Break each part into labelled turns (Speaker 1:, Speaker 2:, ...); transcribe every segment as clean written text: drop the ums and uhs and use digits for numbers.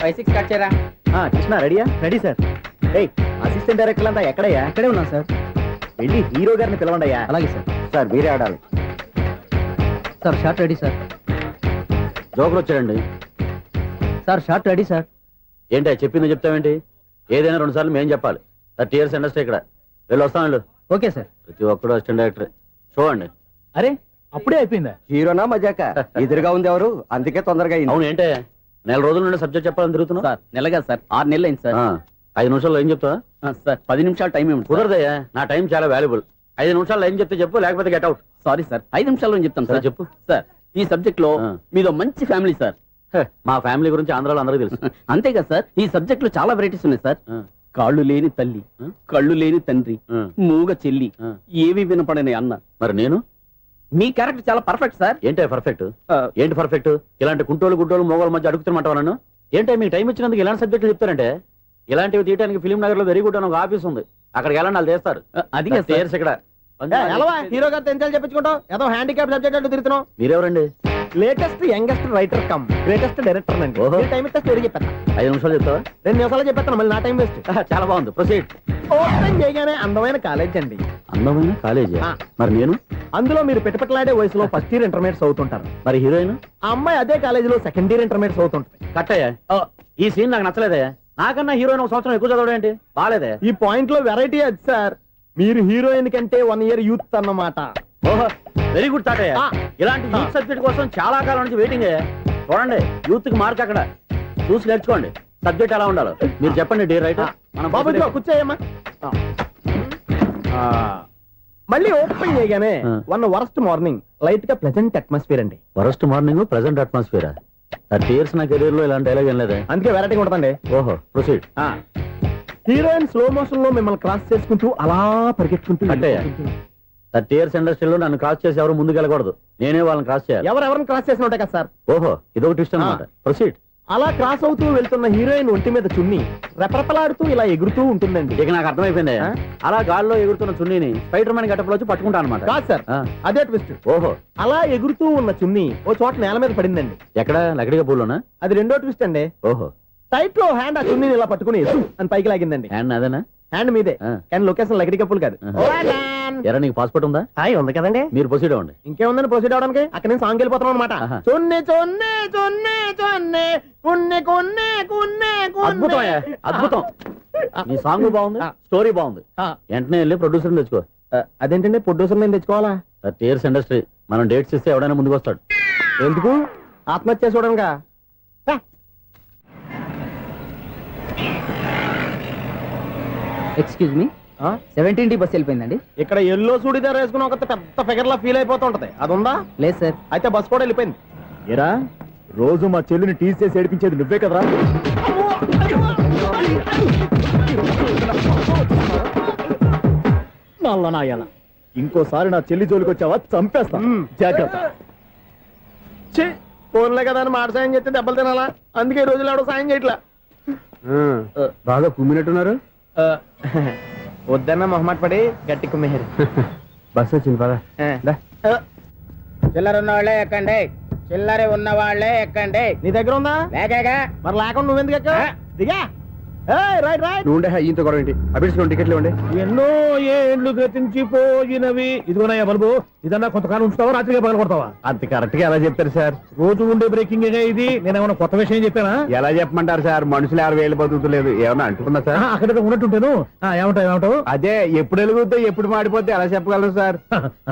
Speaker 1: బైసిక్స్ cut చేయరా.
Speaker 2: కృష్ణ రెడీయా? Ready sir. Assistant director అంతా ఎక్కడయ్యా? ఇక్కడే ఉన్నాం సార్. వెళ్ళి హీరో గారిని పిలవండి అయ్యా. అలాగే సార్. సార్ మీరే ఆడాలి sir. Short ready sir.
Speaker 3: Joker వచ్చాడండి
Speaker 2: సార్. Short ready sir.
Speaker 3: ఏంటి చెప్పింది చెప్తావేంటి? ఏదైనా 2 సార్లు మేము చెప్పాలి. 30 years ఇండస్ట్రీ ఇక్కడ. వెళ్ళి వస్తాం వెళ్ళు.
Speaker 2: Okay sir.
Speaker 3: ప్రతి ఒక్కడు అసిస్టెంట్ డైరెక్టర్. చూడండి.
Speaker 2: అరే అప్పుడే అయిపోయిందా? హీరోనా మజాక? ఎదురుగా ఉంది ఎవరు, అందుకే తొందరగా అయింది.
Speaker 3: అవును ఏంటే 4 రోజుల నుండి సబ్జెక్ట్ చెప్పాలని తిరుగుతున్నా
Speaker 2: సార్. నెలగా సార్, 6 నెలలు అయింది సార్.
Speaker 3: 5 నిమిషాల్లో ఏం చెప్తా
Speaker 2: సార్? 10 నిమిషాలు టైం ఏమి
Speaker 3: కుదరదయ్యా. నా టైం చాలా వాల్యుబుల్. 5 నిమిషాల్లో ఏం చెప్తే చెప్పు, లేకపోతే గెట్ అవుట్.
Speaker 2: సారీ సార్, 5 నిమిషాల్లో చెప్తాను సార్.
Speaker 3: చెప్పు
Speaker 2: సార్. ఈ సబ్జెక్ట్ లో మీదో మంచి ఫ్యామిలీ సార్.
Speaker 3: మా ఫ్యామిలీ గురించి ఆంధ్రాలో అందరికీ తెలుసు.
Speaker 2: అంతేగా సార్, ఈ సబ్జెక్ట్ లో చాలా వెరైటీస్ ఉన్నాయి సార్. కాళ్ళు లేని తల్లి, కళ్ళు లేని తండ్రి, మూగ చెల్లి, ఏవి వినపడని అన్న.
Speaker 3: మరి నేను
Speaker 2: మీ క్యారెక్టర్ చాలా పర్ఫెక్ట్ సార్.
Speaker 3: ఏంటే పర్ఫెక్ట్? ఏంటి పర్ఫెక్ట్? ఇలాంటి కుంటోళ్ళు గుడ్డోళ్ళు మోగోళ్ళ మధ్య అడుగుతున్నమాట నన్ను. ఏంటంటే మీకు టైం ఇచ్చినందుకు ఇలాంటి సబ్జెక్టులు చెప్తారంటే? ఇలాంటివి తీయడానికి ఫిలిం నగర్ లో వెరీ గుడ్ అని ఒక ఆఫీస్ ఉంది. అక్కడికి వెళ్ళండి, వాళ్ళు చేస్తారు.
Speaker 2: అది
Speaker 3: ఇక్కడ
Speaker 2: హీరో గారు తెంచాలి చెప్పించుకుంటాం. ఏదో హ్యాండిక్యాప్ సబ్జెక్ట్ అంటూ తిరుగుతున్నాం.
Speaker 3: మీరెవరండి?
Speaker 2: Latest youngest writer come greatest director అండి. టైం ఇస్తే స్టోరీ చెప్పేస్తా.
Speaker 3: 5 నిమిషాలు చెప్తావా?
Speaker 2: 2 నిమిషాలు చెప్పేస్తాను, మళ్ళీ నా టైం వేస్ట్.
Speaker 3: చాలా బాగుంది, ప్రొసీడ్.
Speaker 2: ఓపెన్ చేయగానే అందమైన కాలేజ్ అండి.
Speaker 3: అందమైన కాలేజీ? మరి నేను
Speaker 2: అందులో మీరు పెట్టుపట్లాడే వయసులో ఫస్ట్ ఇయర్ ఇంటర్మీడియట్స్ అవుతుంటారు.
Speaker 3: మరి హీరోయిన్?
Speaker 2: ఆ అమ్మాయి అదే కాలేజీలో సెకండ్ ఇయర్ ఇంటర్మీడియట్స్ అవుతుంటాయి.
Speaker 3: కట్టయ్యా, ఈ సీన్ నాకు నచ్చలేదే. నాకన్నా హీరోయిన్ 1 సంవత్సరం ఎక్కువ చదవడం ఏంటి? బాలేదే.
Speaker 2: ఈ పాయింట్ లో వెరైటీ అది సార్. మీరు హీరోయిన్ కంటే 1 year యూత్ అన్నమాట.
Speaker 3: ఓహో, వెరీ గుడ్ థాట్ అయ్యా. ఇలాంటి యూత్ సబ్జెక్ట్ కోసం చాలా కాలం నుంచి వెయిటింగ్. చూడండి, యూత్ కి మార్క్ అక్కడ. చూసి నేర్చుకోండి సబ్జెక్ట్ ఎలా ఉండాలో. మీరు చెప్పండి డియర్ రైటర్. మనం
Speaker 2: బాబు కూర్చోయమ్మా. మళ్ళీ ఓపెన్ చేయగానే వరస్ట్ మార్నింగ్, లైట్ గా ప్లెజెంట్ అట్మాస్ఫియర్ అండి.
Speaker 3: Worst morning, pleasant atmosphere. 30 years నా కెరీర్ లో ఇలాంటి డైలాగ్ ఏం లేదే.
Speaker 2: అందుకే వెరైటీ ఉంటుందండి.
Speaker 3: ఓహో, ప్రొసీడ్.
Speaker 2: హీరోయిన్ స్లో మోషన్ లో మిమ్మల్ని క్రాస్ చేసుకుంటూ అలా పరిగెత్తుకుంటూ
Speaker 3: 30 years ఇండస్ట్రీలో నన్ను క్రాస్ చేసి ఎవరు ముందుకు వెళ్ళకూడదు. నేనే వాళ్ళని క్రాస్ చేయాలి.
Speaker 2: ఎవరెవరిని క్రాస్ చేసిన ఉంటాయి కదా సార్.
Speaker 3: ఓహో, ఇదొక ట్విస్ట్ అన్నమాట. ప్రొసీడ్.
Speaker 2: అలా క్రాస్ అవుతూ వెళ్తున్న హీరోయిన్ ఒంటి మీద చున్ని రెపరెపలాడుతూ ఇలా ఎగురుతూ ఉంటుందండి.
Speaker 3: ఇక నాకు అర్థమైపోయింది. అలా గాల్లో ఎగురుతున్న చున్నీని స్పైడర్ మ్యాన్ గెటప్ లో వచ్చి పట్టుకుంటా అనమాట.
Speaker 2: కాదు సార్, అదే ట్విస్ట్.
Speaker 3: ఓహో,
Speaker 2: అలా ఎగురుతూ ఉన్న చున్ని ఓ చోట నేల మీద పడిందండి.
Speaker 3: ఎక్కడ? లకడిగా పూలోనా?
Speaker 2: అది రెండో ట్విస్ట్ అండి.
Speaker 3: ఓహో,
Speaker 2: టైట్ లో హ్యాండ్ ఆ చున్నీని ఇలా పట్టుకుని అని పైకి లాగిందండి.
Speaker 3: హ్యాండ్ అదేనా?
Speaker 2: హ్యాండ్ మీదే, కానీ లొకేషన్ లకడి కప్పులు కాదు.
Speaker 3: ఎరా, నీకు పాస్పోర్ట్ ఉందా?
Speaker 2: ఉంది కదండి.
Speaker 3: మీరు ప్రొసీడ్ అవ్వండి.
Speaker 2: ఇంకేముందని ప్రొసీడ్ అవడానికి? అక్కడ నేను సాంగ్ వెళ్ళిపోతాను అనమాట.
Speaker 3: అద్భుతం, అద్భుతం. నీ సాంగ్ బాగుంది, స్టోరీ బాగుంది. వెంటనే వెళ్ళి ప్రొడ్యూసర్ తెచ్చుకో.
Speaker 2: అదేంటండి ప్రొడ్యూసర్ నేను తెచ్చుకోవాలా?
Speaker 3: 30 years ఇండస్ట్రీ. మనం డేట్స్ ఇస్తే ఎవడైనా ముందుకు వస్తాడు.
Speaker 2: ఎందుకు? ఆత్మహత్య చూడనుగా. Excuse me, 17D bus వెళ్ళిపోయిందండి. ఇక్కడ ఎల్లో చూడిదార్ వేసుకుని ఒక పెద్ద ఫిగర్ లా ఫీల్ అయిపోతుంటది, అది ఉందా? లేదు సార్. అయితే బస్ కూడా వెళ్ళిపోయింది. ఏరా, రోజు మా చెల్లిని టీస్ చేసి ఏడిపించేది నువ్వే కదరా? నల్లనాయాల, ఇంకోసారి నా చెల్లి జోలికి వచ్చావా చంపేస్తా, జాగ్రత్త. ఫోన్లే కదా అని మాట సాయం చేస్తే దెబ్బలు తినాలా? అందుకే ఈ రోజులు ఎవడో సాయం చేయట్లా.
Speaker 3: బాగా కుమ్మినట్టున్నారు.
Speaker 2: వద్దన్న మొహమాట పడి గట్టి కుమ్మేరు.
Speaker 3: బస్ వచ్చింది పద.
Speaker 1: చిల్లర ఉన్న వాళ్ళే ఎక్కండి, చిల్లర ఉన్న వాళ్ళే ఎక్కండి.
Speaker 2: నీ దగ్గర ఉందా?
Speaker 1: లేకగా.
Speaker 2: మరి లేకుండా నువ్వెందుకు ఎక్కావు? దిగా. Right right.
Speaker 3: నువ్వుండే ఈయంతో కూడా ఏంటి? అభిడ్స్ టికెట్లు ఇవ్వండి.
Speaker 2: ఎన్నో ఏండ్లు గతించిపోయినవి. ఇదిగోనయ్యా బల్బు, ఇదన్నా కొంతకాలం ఉంచుతావా, రాత్రిగా పగల కొడతావా?
Speaker 3: అంత కరెక్ట్ గా ఎలా చెప్తారు సార్?
Speaker 2: రోజు ఉండే బ్రేకింగ్ ఇది. నేనేమన్నా కొత్త విషయం చెప్పానా?
Speaker 3: ఎలా చెప్పమంటారు సార్? మనుషులు 60,000 బతుకుతలేదు. ఏమన్నా అంటున్నా సార్?
Speaker 2: అక్కడ ఉన్నట్టుంటాను. ఏమంటావు?
Speaker 3: అదే, ఎప్పుడు వెలుగుతో ఎప్పుడు మాడిపోతే ఎలా చెప్పగలరు సార్?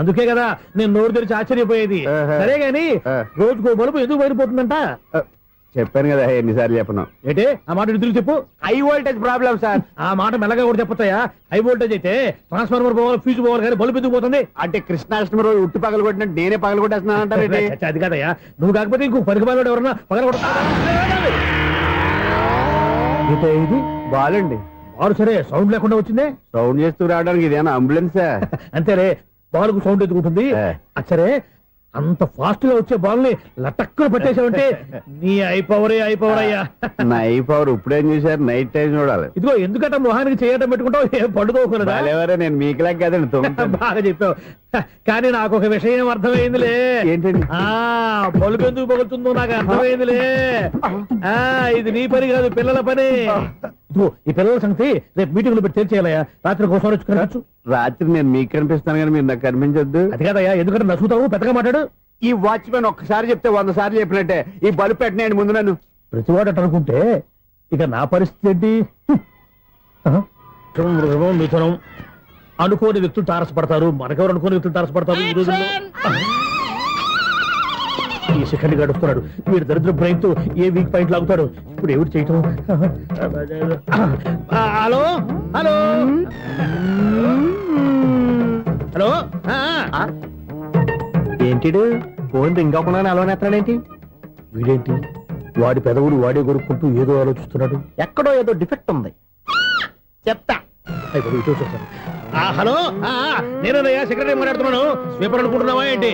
Speaker 2: అందుకే కదా నేను నోరు తెరిచి ఆశ్చర్యపోయేది. సరే గాని రోజుకో బల్బు ఎందుకు బయటపోతుందంట?
Speaker 3: చెప్పాను కదా, ఎన్నిసార్లు చెప్పను.
Speaker 2: ఏంటి ఆ మాట ఇద్దరు చెప్పు.
Speaker 3: High voltage problem sir.
Speaker 2: ఆ మాట మెల్లగా కూడా చెప్పొచ్చాయా? హై వోల్టేజ్ అయితే ట్రాన్స్ఫార్మర్ పోవాలి, ఫ్యూజ్ పోవాలి, కానీ బల్బు ఎందుకు పోతుంది?
Speaker 3: అంటే కృష్ణాష్టమి రోజు ఉట్టి పగలు కొట్టినట్టు నేనే పగలు కొట్టేస్తున్నాను అంటారు.
Speaker 2: అది కాదయ్యా, నువ్వు కాకపోతే ఇంకో పనికి బాగా ఎవరన్నా పగల కొడతా. ఇది
Speaker 3: బాలండి.
Speaker 2: బాలు సరే, సౌండ్ లేకుండా వచ్చిందే.
Speaker 3: సౌండ్ చేస్తూ రావడానికి ఇదేనా అంబులెన్స్?
Speaker 2: అంతేలే, బాలుకు సౌండ్ ఎదుగుతుంది. సరే,
Speaker 4: అంత ఫాస్ట్ గా వచ్చే బాల్ ని లటక్కులు పట్టేసావంటే నీ అయిపోవరే అయ్యా.
Speaker 3: నా ఐ పవర్ ఇప్పుడేం చూసారు, నైట్ టైం చూడాలి.
Speaker 4: ఇదిగో ఎందుకంటే మొహానికి చేయడం పెట్టుకుంటావు, ఏం పండుకోకూడదా?
Speaker 3: నేను మీకులా కదండి.
Speaker 4: బాగా చెప్పావు. కానీ నాకు ఒక విషయం అర్థమైందిలే.
Speaker 3: ఏంటండి?
Speaker 4: బలుపు ఎందుకు పగులుతుందో నాకు అర్థమైందిలే. ఇది నీ పని కాదు, పిల్లల పని. ఇదిగో ఈ పిల్లల సంగతి రేపు మీటింగ్ లో పెట్టి తెలిసేయాలయ్యా. రాత్రి కోసం వచ్చి
Speaker 3: రాత్రి నేను మీకు కనిపిస్తాను కానీ మీరు నాకు కనిపించొద్దు.
Speaker 4: అది కాదయ్యా, ఎందుకంటే నచ్చుతావు, పెద్దగా మాట్లాడు.
Speaker 3: ఈ వాచ్మెన్ ఒక్కసారి చెప్తే 100 సార్లు చెప్పినట్టే. ఈ బల్బు పెట్టినాయండి ముందు నన్ను.
Speaker 4: ప్రతివాడు అనుకుంటే ఇక నా పరిస్థితి ఏంటి? మిథునం అనుకోని వ్యక్తులు తారసపడతారు, మనకెవరు అనుకోని వ్యక్తులు తారసపడతారు ఈ రోజుల్లో. ఈ సెకండ్ గడుపుతున్నాడు వీడు దరిద్ర బ్రెయిన్ తో ఏ వీక్ పాయింట్ లాగుతాడు. ఇప్పుడు ఎవరు చేయటం? Hello hello hello.
Speaker 2: ఏంటి ఫోన్ రింగ్ అవ్వకుండా అలవనేస్తాడేంటి?
Speaker 4: వీడేంటి వాడి పెదవులు వాడే కొరుక్కుంటూ ఏదో ఆలోచిస్తున్నాడు.
Speaker 2: ఎక్కడో ఏదో డిఫెక్ట్ ఉంది, చెప్తా.
Speaker 4: హలో, నేనయ్యా సెక్రటరీ మాట్లాడుతున్నాను. స్వీపర్ అనుకుంటున్నావా ఏంటి?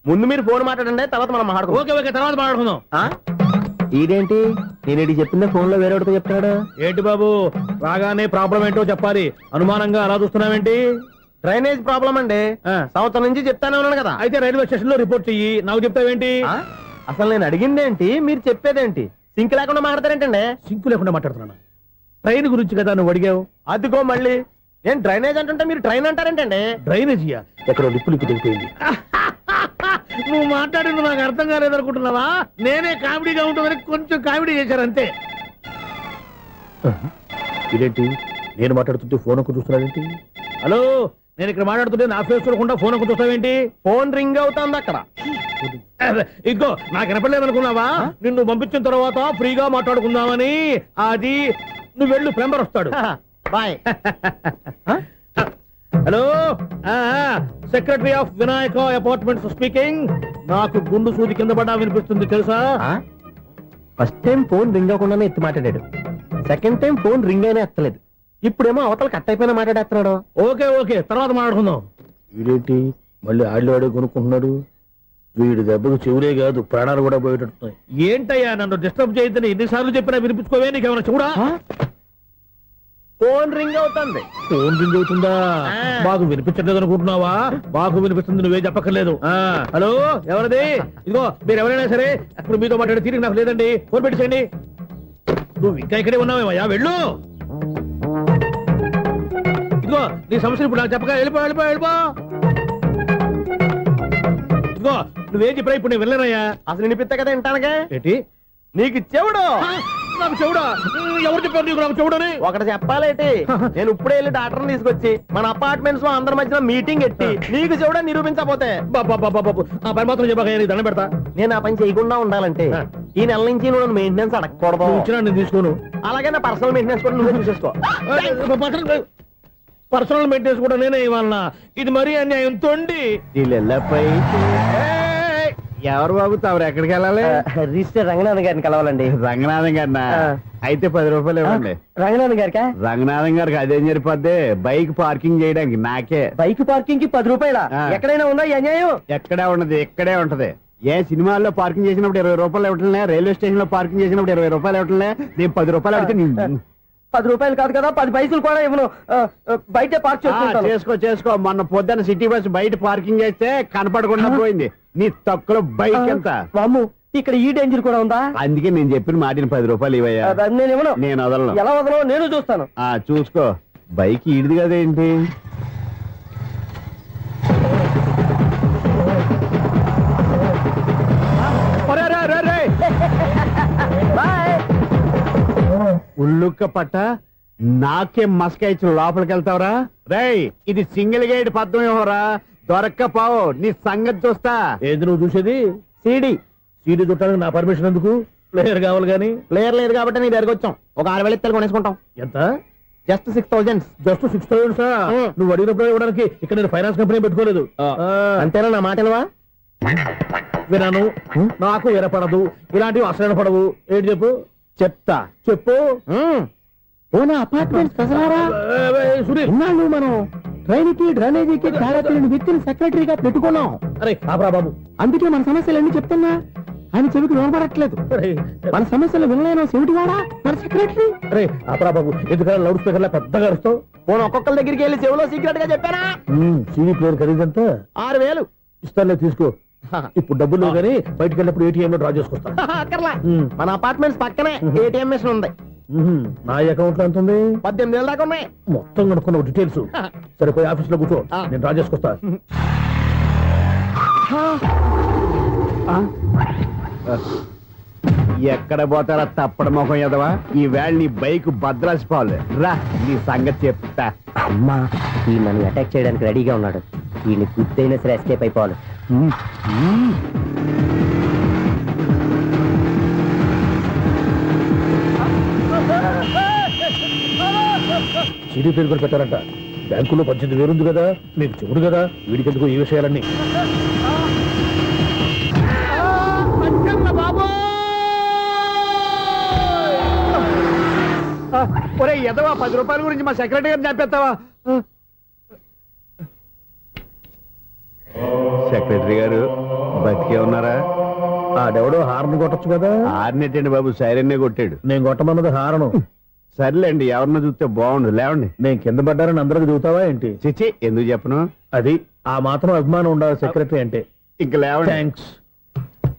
Speaker 2: ముందు మీరు ఫోన్ మాట్లాడండి, తర్వాత మనం మాట్లాడుకో.
Speaker 4: ఓకే ఓకే, తర్వాత మాట్లాడుకుందాం.
Speaker 2: ఇదేంటి నేను చెప్పిందే ఫోన్ లో వేరే ఒకటి చెప్తాడు.
Speaker 4: ఏంటి బాబు, రాగానే ప్రాబ్లం ఏంటో చెప్పాలి. అనుమానంగా అలా చూస్తున్నావేంటి?
Speaker 2: డ్రైనేజ్ ప్రాబ్లం అండి. సంవత్సరం నుంచి చెప్తానే ఉన్నాను కదా.
Speaker 4: అయితే రైల్వే స్టేషన్ లో రిపోర్ట్ చెయ్యి, నాకు చెప్తావేంటి?
Speaker 2: అసలు నేను అడిగిందేంటి, మీరు చెప్పేదేంటి? సింక్ లేకుండా మాట్లాడతారేంటండి?
Speaker 4: సింకు లేకుండా మాట్లాడుతున్నాను. ట్రైన్ గురించి కదా నువ్వు అడిగావు.
Speaker 2: అదిగో మళ్ళీ నేను డ్రైనేజ్ అంటుంటే మీరు ట్రైన్ అంటారేంటండి?
Speaker 4: డ్రైనేజీయా? ఎక్కడో లిప్పులిక్కు తెలిపోయింది. నువ్వు మాట్లాడింది నాకు అర్థం కాలేదనుకుంటున్నావా? నేనే కామెడీగా ఉంటుందని కొంచెం కామెడీ చేశారు అంతే. ఇదేంటి నేను మాట్లాడుతుంటే ఫోన్ ఒక్క చూస్తున్నావేంటి? హలో, నేను ఇక్కడ మాట్లాడుతుంటే నా ఫేస్ చూడకుండా ఫోన్ ఒక్క చూస్తావేంటి?
Speaker 2: ఫోన్ రింగ్ అవుతుంది అక్కడ.
Speaker 4: ఇదిగో నాకు వినపడలేదు అనుకున్నావా? నిన్ను పంపించిన తర్వాత ఫ్రీగా మాట్లాడుకుందామని. అది నువ్వు వెళ్ళు, ప్లంబర్ వస్తాడు.
Speaker 2: Bye.
Speaker 4: Hello, secretary of Vinayaka apartments speaking. నాకు గుండు సూది కింద పడ్డా వినిపిస్తుంది తెలుసా?
Speaker 2: ఫస్ట్ టైం ఫోన్ రింగ్ అవ్వకుండానే ఎత్తి మాట్లాడాడు, సెకండ్ టైం ఫోన్ రింగ్ అయినా ఎత్తలేదు, ఇప్పుడేమో అవతల కట్ అయిపోయినా మాట్లాడేస్తున్నాడు.
Speaker 4: ఓకే ఓకే, తర్వాత మాట్లాడుకుందాం. వీడేంటి మళ్ళీ ఆడిలో కొనుక్కుంటున్నాడు? వీడి దెబ్బకు చెవులే కాదు ప్రాణాలు కూడా పోయేటట్టున్నాయి. ఏంటయ్యా నన్ను డిస్టర్బ్ చేయొద్దని ఎన్నిసార్లు చెప్పినా వినిపించుకోవే? నీకేమైనా చూడా?
Speaker 2: ఫోన్ రింగ్ అవుతుంది.
Speaker 4: ఫోన్ రింగ్ అవుతుందా? మాకు వినిపించట్లేదు అనుకుంటున్నావా? మాకు వినిపిస్తుంది, నువ్వే చెప్పక్కర్లేదు. హలో, ఎవరిది? ఇదిగో మీరు ఎవరైనా సరే ఇప్పుడు మీతో మాట్లాడే తీరిక నాకు లేదండి. ఫోన్ పెట్టేసేయండి. నువ్వు ఇంకా ఇక్కడే ఉన్నావేమయ్యా, వెళ్ళు. ఇదిగో నీ సమస్యలు ఇప్పుడు నాకు చెప్పక వెళ్ళిపో వెళ్ళిపో వెళ్ళిపో. ఇదిగో నువ్వేం చెప్పరా ఇప్పుడు నేను వెళ్ళానయ్యా.
Speaker 2: అసలు వినిపిస్తా కదా వింటానగా.
Speaker 4: ఏంటి
Speaker 2: నీకు చెవుడు?
Speaker 4: నాకు చెవుడా? ఎవరు చెప్పారు నీకు నాకు చెవుడని?
Speaker 2: ఒకటి చెప్పాలేటి, నేను ఇప్పుడే వెళ్ళి డాక్టర్ని తీసుకొచ్చి మన అపార్ట్మెంట్స్ లో అందరి మధ్యన మీటింగ్ ఎట్టి నీకు చెవుడని నిరూపించకపోతే
Speaker 4: ఆ పని మాత్రం చెప్పాక దండం పెడతా.
Speaker 2: నేను ఆ పని చేయకుండా ఉండాలంటే ఈ నెల నుంచి నువ్వు మెయింటెనెన్స్ అడగకూడదు.
Speaker 4: ఇచ్చినా నేను తీసుకోను.
Speaker 2: అలాగే నా పర్సనల్ మెయింటెనెన్స్ కూడా నువ్వే చూసేసుకో.
Speaker 4: పర్సనల్ మెయింటెనెన్స్ కూడా నేనే ఇవ్వాలన్నా? ఇది మరీ అన్యాయం తోండి.
Speaker 3: ఎవరు బాబు తమరు ఎక్కడికి వెళ్ళాలి?
Speaker 2: రిజిస్టర్ రంగనాథన్ గారిని కలవాలండి.
Speaker 3: రంగనాథం గారినా? అయితే 10 రూపాయలు ఇవ్వండి.
Speaker 2: రంగనాథన్ గారికా?
Speaker 3: రంగనాథం గారికి అదేం సరిపోద్ది, బైక్ పార్కింగ్ చేయడానికి. నాకే
Speaker 2: బైక్ పార్కింగ్ కి 10 రూపాయల? ఎక్కడైనా ఉందా ఈ అన్యాయం?
Speaker 3: ఎక్కడే ఉండదు, ఇక్కడే ఉంటది. ఏ సినిమాల్లో పార్కింగ్ చేసినప్పుడు 20 రూపాయలు ఇవ్వట్లే, రైల్వే స్టేషన్ లో పార్కింగ్ చేసినప్పుడు 20 రూపాయలు ఇవ్వట్లే. నేను 10 రూపాయలు అడిగితే
Speaker 2: 10 రూపాయలు కాదు కదా, 10 పైసలు కూడా ఇవ్వను. బయట పార్క్
Speaker 3: చేసుకో. మొన్న పొద్దున్న సిటీ బస్ బయట పార్కింగ్ చేస్తే కనపడకుండా పోయింది. నీ తక్కువ బైక్ ఎంత?
Speaker 2: వామ్ము, ఇక్కడ ఈ డేంజర్ కూడా ఉందా?
Speaker 3: అందుకే నేను చెప్పిన మాటిని 10 రూపాయలు ఇవ్వయ్యా.
Speaker 2: నేను ఇవ్వను.
Speaker 3: నేను వదలను.
Speaker 2: ఎలా వదలను? నేను చూస్తాను.
Speaker 3: చూసుకో. బైక్ ఈడిది కదేంటి? ఉల్లుక్క పట్ట నాకే మస్క ఇచ్చిన లోపలికి వెళ్తావరా? రేయ్, ఇది సింగిల్ గేట్ పద్మం ఇవ్వరా? దొరక్కపోవు, నీ సంగతి చూస్తా.
Speaker 4: ఏది నువ్వు చూసేది?
Speaker 2: సీడీ
Speaker 4: చుట్టానికి నా పర్మిషన్ ఎందుకు? ప్లేయర్ కావాలి కానీ.
Speaker 2: ప్లేయర్ లేదు కాబట్టి నీ దగ్గరకు వచ్చాం. ఒక 6,000 ఇత్తలు కొనేసుకుంటాం.
Speaker 4: ఎంత?
Speaker 2: జస్ట్ 6,000.
Speaker 4: జస్ట్ 6,000? నువ్వు అడిగినప్పుడు ఇవ్వడానికి ఇక్కడ నేను ఫైనాన్స్ కంపెనీ పెట్టుకోలేదు.
Speaker 2: అంతేనా? నా మాట
Speaker 4: వినను, నాకు వినపడదు, ఇలాంటివి అసలు వినపడవు. ఏంటి చెప్పు?
Speaker 2: చెప్తా.
Speaker 4: చెప్పు.
Speaker 2: అపార్ట్మెంట్
Speaker 4: సునీల్,
Speaker 2: మనం ట్రైన్కి డ్రైనేజీకి తేడా తెలియని వ్యక్తిని సెక్రటరీగా పెట్టుకున్నాం.
Speaker 4: అరే ఆపరా బాబు,
Speaker 2: అందుకే మన సమస్యలన్నీ చెప్తున్నా ఆయన చెవికి వినపడట్లేదు. మన సమస్యలు వినలేను చెవిటివాడా మన సెక్రటరీ.
Speaker 4: అరే ఆపరా బాబు, ఎందుకన్నా లౌడ్ స్పీకర్ లా పెద్దగా అరుస్తావు?
Speaker 2: నేను ఒక్కొక్కరి దగ్గరికి వెళ్ళి చెవిలో సీక్రెట్ గా చెప్పానా?
Speaker 4: CD player ఖరీదంతా
Speaker 2: 6,000.
Speaker 4: ఇస్తానులే, తీసుకో. ఇప్పుడు డబ్బులు కానీ బయటకు వెళ్ళినప్పుడు ఏటీఎం లో డ్రా చేసుకొస్తా.
Speaker 2: అక్కర్లా, మన అపార్ట్మెంట్స్ పక్కనే ఏటీఎం మిషన్ ఉంది.
Speaker 4: నా అకౌంట్ లో ఎంత ఉంది?
Speaker 2: 18,000 దాకా ఉన్నాయి.
Speaker 4: మొత్తం కనుక్కున్న డీటెయిల్స్. సరిపోయి ఆఫీస్ లో కూర్చో, నేను డ్రా చేసుకొస్తా.
Speaker 3: ఎక్కడ పోతారా తప్పడ మొహం ఎదవా? ఈ వేళ నీ బైక్ భద్రాసిపోవాలి. రా నీ సంగతి చెప్తా.
Speaker 5: అమ్మా ఈ నన్ను అటాక్ చేయడానికి రెడీగా ఉన్నాడు. ఈయన గుద్దైనా సరే ఎస్కేప్ అయిపోవాలి.
Speaker 4: సీడీ ప్లేయర్ కూడా పెట్టారంట. బ్యాంకులో 18,000 ఉంది కదా, మీకు చెవుడు కదా, వీడికెందుకు ఈ విషయాలన్నీ?
Speaker 3: ఒరే ఎదవా, 10 రూపాయల గురించి మా సెక్రటరీ గారిని చంపేస్తావా? సెక్రటరీ గారు బతికే ఉన్నారా?
Speaker 4: ఆడెవడో హార్న్ కొట్టచ్చు కదా.
Speaker 3: ఆరినెట్టండి బాబు, సైరన్నే కొట్టాడు.
Speaker 4: నేను కొట్టమన్నది హారను.
Speaker 3: సర్లేండి, ఎవరినో చూస్తే బాగుండు. లేవండి.
Speaker 4: నేను కింద పడ్డారని అందరికి చూతావా ఏంటి?
Speaker 3: చిచ్చి, ఎందుకు చెప్పను?
Speaker 4: అది ఆ మాత్రం అభిమానం ఉండాలి సెక్రటరీ అంటే.
Speaker 3: ఇంక లేవండి.
Speaker 4: థ్యాంక్స్.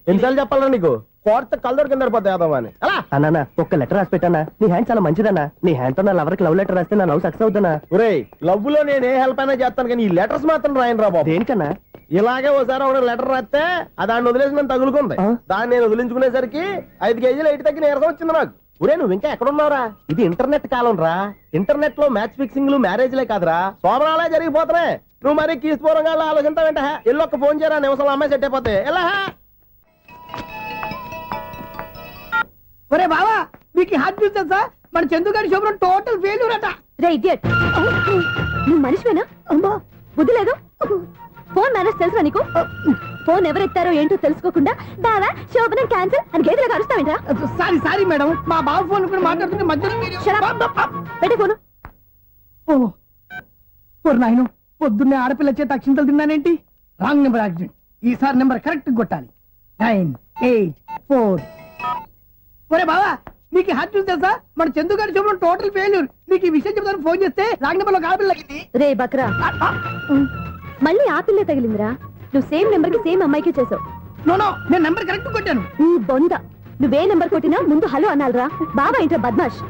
Speaker 2: ఎన్నిసార్లు చెప్పాలా నీకు? కోర్త కలదోడు కింద పడిపోతాయి యాదవ్ అని. అలా
Speaker 5: అన్నా ఒక్క లెటర్ రాసి పెట్టానా? నీ హ్యాండ్ చాలా మంచిదన్నా. నీ హ్యాండ్ తో నా లవర్కి లవ్ లెటర్ రాస్తే నా లవ్ సక్సెస్ అవుతానా?
Speaker 2: ఒరే, లవ్ లో నేను ఏ హెల్ప్ అయినా చేస్తాను, కానీ ఈ లెటర్స్ మాత్రం రాయను రా బాబు.
Speaker 5: దేనికన్నా?
Speaker 2: ఇలాగే ఒకసారి ఒక లెటర్ రాస్తే దాన్ని వదిలేసి నేను తగులుకుంది. దాన్ని నేను వదిలించుకునేసరికి 5 కేజీలు 8 తగ్గి నీరసం వచ్చింది నాకు. ఒరే, నువ్వు ఇంకా ఎక్కడున్నావురా? ఇది ఇంటర్నెట్ కాలం రా. ఇంటర్నెట్ లో మ్యాచ్ ఫిక్సింగ్లు మ్యారేజ్లే కాదురా, సోమరాలే జరిగిపోతున్నాయి. నువ్వు మరి కీస్పూరంగా ఆలోచించావేంట? ఎల్లొక్క ఫోన్ చేయరా, నిమిషంలో అమ్మాయి సెట్ అయిపోతే. ఎలా?
Speaker 6: ఒరే బావా, మీకు హార్ట్ చూస్తా మన చందుగారి శోభలో టోటల్ ఫెయిల్యూర్ అట.
Speaker 7: రే ఇడియట్, నువ్వు మనిషివేనా? అమ్మా బుద్ధి లేదు. ఫోన్ మేనేజ్ తెలుసా నీకు? ఫోన్ ఎవరెత్తారో ఏంటో తెలుసుకోకుండా బావా శోభనం క్యాన్సిల్ అని గేదెలకు అరుస్తావేంట్రా?
Speaker 6: సారీ సారీ మేడం, మా బావ ఫోన్ కూడా మాట్లాడుతుంటే మధ్యలో
Speaker 7: పెట్టే ఫోను.
Speaker 6: ఓ నాయను, పొద్దున్నే ఆడపిల్ల చేత అక్షింతలు తిన్నానేంటి? Wrong number accident. ఈసారి నెంబర్ కరెక్ట్ కొట్టాలి. 984. ఒరే బావా, మీకు హార్ట్ చూసి తెలుసా? మన చందుగారి శోభలో టోటల్ ఫెయిల్యూర్. మీకు ఈ విషయం చెప్తాను ఫోన్ చేస్తే రాంగ్ నెంబర్ లో ఆడపిల్ల తగ్గింది.
Speaker 7: రే బక్రా, మళ్ళీ ఆ పిల్లే తగిలిందిరా. నువ్వు సేమ్ నెంబర్ కి సేమ్ అమ్మాయికి చేసావు.
Speaker 6: నో, నేను నెంబర్ కరెక్ట్ కొట్టాను.
Speaker 7: ఈ బొంద, నువ్వే నెంబర్ కొట్టినా ముందు హలో అనాలిరా. బావా ఇంట్లో బద్మాష్.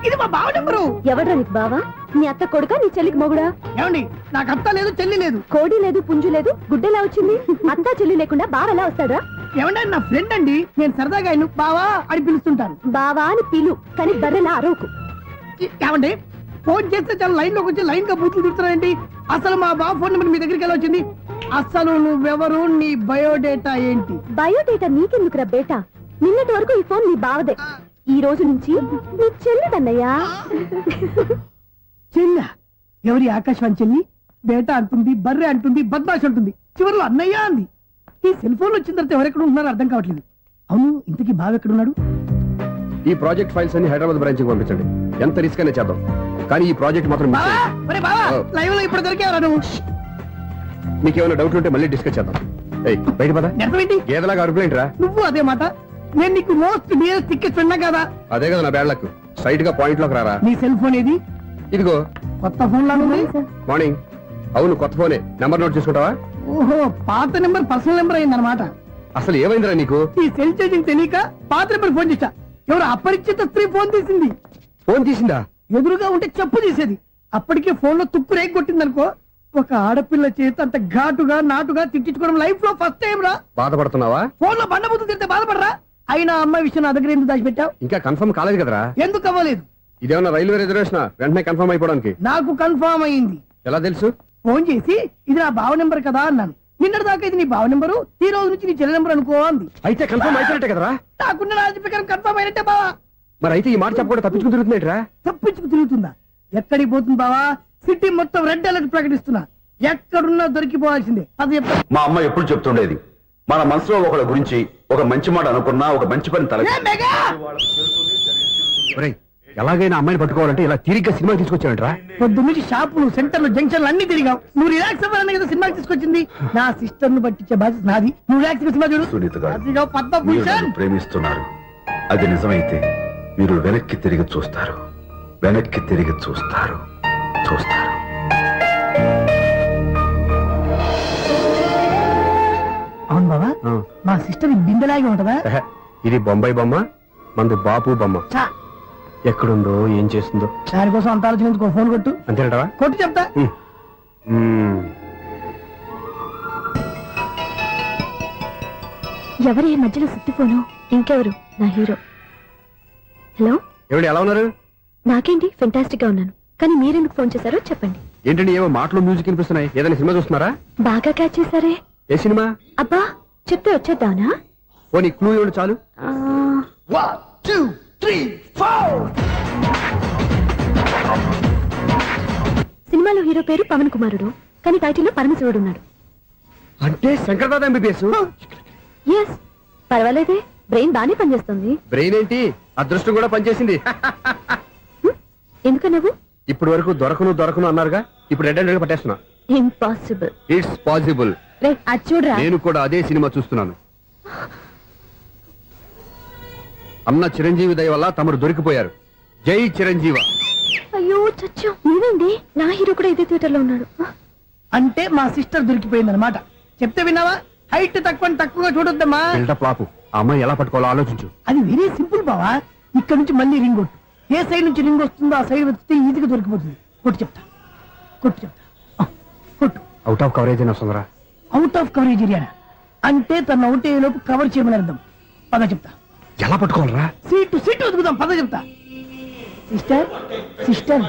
Speaker 6: ఇది మా బావ నెంబరు.
Speaker 7: ఎవడ్రా నీకు బావా? నీ అత్త కొడుక, నీ చెల్లికి మొగుడా?
Speaker 6: ఏమండి, నాకు అత్త లేదు చెల్లి లేదు.
Speaker 7: కోడి లేదు పుంజు లేదు, గుడ్డెలా వచ్చింది? అత్త చెల్లి లేకుండా బావ ఎలా వస్తాడా?
Speaker 6: ఏమంటే నా ఫ్రెండ్ అండి, నేను సరదాగా ఆయన బావా అని పిలుస్తుంటాను.
Speaker 7: బావా అని పిలు, కానీ బర్రెలా అరవకు.
Speaker 6: ఏమండి, ఫోన్ చేస్తే చాలా లైన్ లోకి వచ్చి లైన్ గా బూతులు తిడుతున్నాయండి. అసలు మా బావ ఫోన్ నెంబర్ మీ దగ్గరికి ఎలా వచ్చింది? అసలు నువ్వెవరు, నీ బయోడేటా ఏంటి?
Speaker 7: బయోడేటా నీకెందుకురా బేటా? నిన్నటి వరకు ఈ ఫోన్ నీ బావదే, ఈ రోజు నుంచి నీ చెల్లిదన్నయ్యా.
Speaker 6: చెల్ల? ఎవరి ఆకాశవాణి చెల్లి? బేటా అంటుంది, బర్రె అంటుంది, బద్మాష్ అంటుంది, చివరిలో అన్నయ్య అంది. ఈ సెల్ ఫోన్ వచ్చిన తర్వాత ఎవరెక్కడ ఉంటున్నారో అర్థం కావట్లేదు. అవును, ఇంతకీ బావ ఎక్కడున్నాడు?
Speaker 8: ఈ ప్రాజెక్ట్ ఫైల్స్ అన్ని హైదరాబాద్ బ్రాంచ్ కి పంపించండి. ఎంత రిస్క్ అయినా చేద్దాం, కానీ ఈ ప్రాజెక్ట్ మాత్రం మిస్ అయ్యింది.
Speaker 6: లైవ్ లో ఇప్పుడు దొరికేవరా నువ్వు?
Speaker 8: నీకేమైనా డౌట్ ఉంటే మళ్ళీ డిస్కస్ చేద్దాం. బయట పద.
Speaker 6: నిజమేంటి?
Speaker 8: గేదలాగా అరుపులేంట్రా?
Speaker 6: నువ్వు అదే మాట. నేను నీకు మోస్ట్ డియరెస్ట్ టికెట్స్ ఉన్నా కదా.
Speaker 8: అదే కదా నా బ్యాడ్ లక్. స్ట్రైట్ గా పాయింట్ లోకి రారా.
Speaker 6: నీ సెల్ ఫోన్ ఏది?
Speaker 8: ఇదిగో
Speaker 6: కొత్త ఫోన్ లాగా ఉంది.
Speaker 8: మార్నింగ్. అవును, కొత్త ఫోనే. నెంబర్ నోట్ చేసుకుంటావా?
Speaker 6: ఓహో, పాత నెంబర్ పర్సనల్ నెంబర్ అయిందన్నమాట.
Speaker 8: అసలు ఏమైందిరా నీకు?
Speaker 6: ఈ సెల్ చేంజింగ్ తెలియక పాత నెంబర్ ఫోన్ చేశా. ఎవరు అపరిచిత స్త్రీ ఫోన్ తీసింది.
Speaker 8: ఫోన్ తీసిందా?
Speaker 6: ఎదురుగా ఉంటే చెప్పు తీసేది. అప్పటికే ఫోన్ లో తుక్కు రేగి కొట్టిందనుకో. ఒక ఆడపిల్ల చేత అంత ఘాటుగా నాటుగా తిట్టించుకోవడం లైఫ్ లో ఫస్ట్ టైం రా.
Speaker 8: బాధపడుతున్నావా?
Speaker 6: ఫోన్ లో బండబుద్ధి తింటే బాధపడరా? అయినా అమ్మాయి విషయం నా దగ్గర ఎందుకు దాచిపెట్టావు?
Speaker 8: ఇంకా కన్ఫర్మ్ కాలేదు కదరా.
Speaker 6: ఎందుకు అవ్వలేదు?
Speaker 8: ఇదేమన్నా రైల్వే రిజర్వేషన్? వెంటనే కన్ఫర్మ్ అయిపోవడానికి.
Speaker 6: నాకు కన్ఫర్మ్ అయింది.
Speaker 8: ఎలా తెలుసు?
Speaker 6: ఫోన్ చేసి ఇది నా బావ నెంబర్ కదా అన్నాను. నిన్నటి దాకా ఇది నీ బావ నెంబరు, ఈ రోజు నుంచి నీ చెల్లి నెంబర్ అనుకో అంది.
Speaker 8: అయితే కన్ఫర్మ్ అయిపోయినట్టే కదరా?
Speaker 6: నాకున్న రాజు ప్రకారం కన్ఫర్మ్ అయినట్టే బావా.
Speaker 8: మరి అయితే ఈ మాట చెప్పకుండా తప్పించుకుని తిరుగుతున్నట్రా?
Speaker 6: తప్పించుకు తిరుగుతుందా? ఎక్కడికి పోతుంది బావా? సిటీ మొత్తం రెడ్ అలర్ట్ ప్రకటిస్తున్నా. ఎక్కడున్నా దొరికిపోవాల్సిందే. అది
Speaker 9: మా అమ్మ ఎప్పుడు చెప్తుండేది, మన మనసులో ఒకళ్ళ గురించి ఒక మంచి మాట అనుకున్నా, ఒక మంచి పని తల
Speaker 8: ఎలాగైనా అమ్మాయిని పట్టుకోవాలంటే ఇలా తిరిగ్గా సినిమా తీసుకొచ్చాడంట్రా.
Speaker 6: పొద్దు నుంచి షాపులు, సెంటర్లు, జంక్షన్లు అన్ని తిరిగావు. నువ్వు రిలాక్స్ అవ్వాలని కదా సినిమాకి తీసుకొచ్చింది. నా సిస్టర్ ను పట్టించే బాధ్యత నాది. నువ్వు రిలాక్స్ సినిమా చూడు.
Speaker 9: సునీత గారు,
Speaker 6: అదిగో పద్మభూషణ్.
Speaker 9: మీరు ప్రేమిస్తున్నారు. అది నిజమైతే మీరు వెనక్కి తిరిగి చూస్తారు. వెనక్కి తిరిగి చూస్తారు.
Speaker 6: అవును బాబా, మా సిస్టర్ బిందెలాగే ఉంటదా?
Speaker 8: ఇది బొంబాయి బొమ్మ, మంది బాపు బొమ్మ. ఎక్కడుందో ఏం చేస్తుందో
Speaker 6: దానికోసం అంత ఆలోచించుకో. ఫోన్ కొట్టు.
Speaker 8: అంతేనటవా?
Speaker 6: కొట్టు చెప్తా.
Speaker 7: ఎవరు ఈ మధ్యలో సుత్తి ఫోను? ఇంకెవరు? నా హీరో. హలో,
Speaker 8: ఎవరు ఎలా ఉన్నారు?
Speaker 7: నాకేంటి, ఫెంటాస్టిక్ గా ఉన్నాను. కానీ మీరెందుకు ఫోన్ చేశారో చెప్పండి.
Speaker 8: ఏంటండి ఏవో మాటలు మ్యూజిక్ వినిపిస్తున్నాయి. ఏదైనా సినిమా చూస్తున్నారా?
Speaker 7: బాగా క్యాచ్ చేశారే.
Speaker 8: ఏ సినిమా?
Speaker 7: అబ్బా, చెప్తే వచ్చేద్దానా?
Speaker 8: ఓ నీ క్లూ ఇవ్వండి చాలు.
Speaker 6: 1 2 3 4.
Speaker 7: సినిమాలో హీరో పేరు పవన్ కుమారుడు, కానీ టైటిల్లో పరమశివుడు ఉన్నాడు.
Speaker 8: అంటే శంకర్దాద ఎంబీబీఎస్.
Speaker 7: ఎస్, పర్వాలేదే, బ్రెయిన్ బానే పనిచేస్తుంది.
Speaker 8: బ్రెయిన్ ఏంటి, అదృష్టం కూడా పనిచేసింది.
Speaker 7: ఎందుకన్నావు?
Speaker 8: ఇప్పుడు వరకు దొరకను అన్నారుగా, ఇప్పుడు రెడ్ హ్యాండెడ్ గా పట్టేస్తున్నా.
Speaker 7: ఇంపాసిబుల్.
Speaker 8: It's possible.
Speaker 7: అది చూడరా.
Speaker 8: నేను కూడా అదే సినిమా చూస్తున్నాను. అన్న చిరంజీవి దయ వల్ల తమరు దొరికిపోయారు. జై చిరంజీవ.
Speaker 7: అయ్యో చచ్చా, ఏమైంది? నా హీరో కూడా ఇదే థియేటర్ లో ఉన్నాడు.
Speaker 6: అంటే మా సిస్టర్ దొరికిపోయింది అనమాట. చెప్తే విన్నావా? హైట్ తక్కువగా చూడొద్దమ్మా.
Speaker 8: బిల్డప్ లాపు. ఆ అమ్మాయి ఎలా పట్టుకోవాలో ఆలోచించు.
Speaker 6: అది వెరీ సింపుల్ బావా. ఇక్కడ నుంచి మళ్ళీ రింగ్ కొట్టు. ఏ సైడ్ నుంచి రింగ్ వస్తుందో ఆ సైడ్ వస్తే ఈజీగా దొరికిపోతుంది. కొట్టు చెప్తా. కొట్టు.
Speaker 8: అవుట్ ఆఫ్ కవరేజ్ అని వస్తుందిరా.
Speaker 6: అవుట్ ఆఫ్ కవరేజ్ ఏరియా అంటే తన అవుట్ అయ్యే లోపు కవర్ చేయమని అర్థం. పద చెప్తా.
Speaker 8: ఎలా పట్టుకోవాలరా?
Speaker 6: సీటు వెతుకుదాం. పద చెప్తా. Sister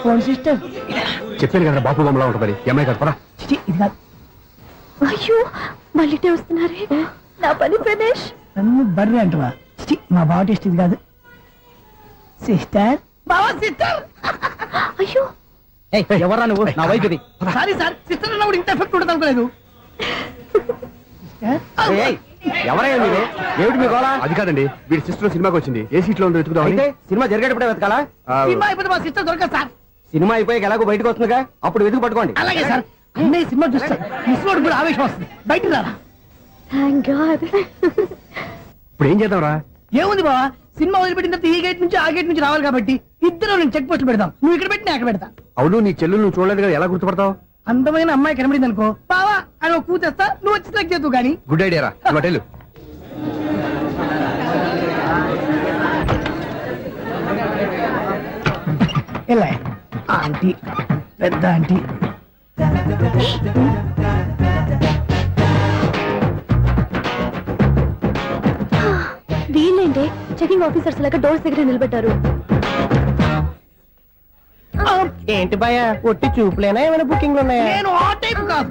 Speaker 6: phone sister.
Speaker 8: చెప్పాను కదా బాపు బొమ్మలా ఉంటుంది. అమ్మాయి కదా పదా.
Speaker 6: ఇది కాదు.
Speaker 7: అయ్యో, మళ్ళీ వస్తున్నారే. నా పని ఫినిష్.
Speaker 6: నన్ను బర్రె అంటవా? మా బావ టేస్ట్ ఇది కాదు. సిస్టర్. బావా సిస్టర్.
Speaker 7: అయ్యో,
Speaker 2: ఎవరా నువ్వు? నా వైపు ఇది.
Speaker 6: సారీ సార్, సిస్టర్ అన్నప్పుడు ఇంత ఎఫెక్ట్ ఉండదు అనుకోలేదు.
Speaker 2: ఎవరైనా మీరే? ఏమిటి మీ గోళ?
Speaker 8: అది కాదండి, వీడి సిస్టర్ సినిమాకి వచ్చింది. ఏ సీట్ లో ఉందో వెతుకుదాం.
Speaker 2: అయితే సినిమా జరిగేటప్పుడే వెతకాలా?
Speaker 6: సినిమా అయిపోతే మా సిస్టర్ దొరకదు సార్.
Speaker 2: సినిమా అయిపోయాక ఎలాగో బయటకు వస్తుందిగా, అప్పుడు వెతుకు పట్టుకోండి.
Speaker 6: అలాగే సార్. అన్నయ్య సినిమా చూస్తారు. మిస్లోడు కూడా ఆవేశం వస్తుంది. బయటకు రారా.
Speaker 7: Thank God.
Speaker 8: ఇప్పుడు ఏం చేద్దాం రా?
Speaker 6: ఏముంది బావా, సినిమా వదిలిపెట్టిన తర్వాత ఈ గేట్ నుంచి ఆ గేట్ నుంచి రావాలి కాబట్టి ఇద్దరు నేను చెక్ పోస్ట్ పెడతాం. నువ్వు ఇక్కడ పెట్టి నేను అక్కడ పెడతా.
Speaker 8: అవును, నీ చెల్లెలు నువ్వు చూడలేదు కదా, ఎలా గుర్తుపడతావు?
Speaker 6: అందమైన అమ్మాయి కనబడింది అనుకో, బావా అని ఒక కూతేస్తా, నువ్వు వచ్చి సెలెక్ట్ చేద్దు. కానీ
Speaker 8: గుడ్ ఐడియా రా. హోటల్
Speaker 6: ఎలా ఆంటీ, పెద్ద ఆంటీ.
Speaker 7: వీళ్ళేంటే చెకింగ్ ఆఫీసర్స్ లాగా డోర్స్ దగ్గర నిలబెట్టారు.
Speaker 2: ఏంటి భయ, ఒట్టి చూపులేనా ఏమైనా బుకింగ్లు ఉన్నాయా?
Speaker 6: నేను ఆ టైప్ కాదు.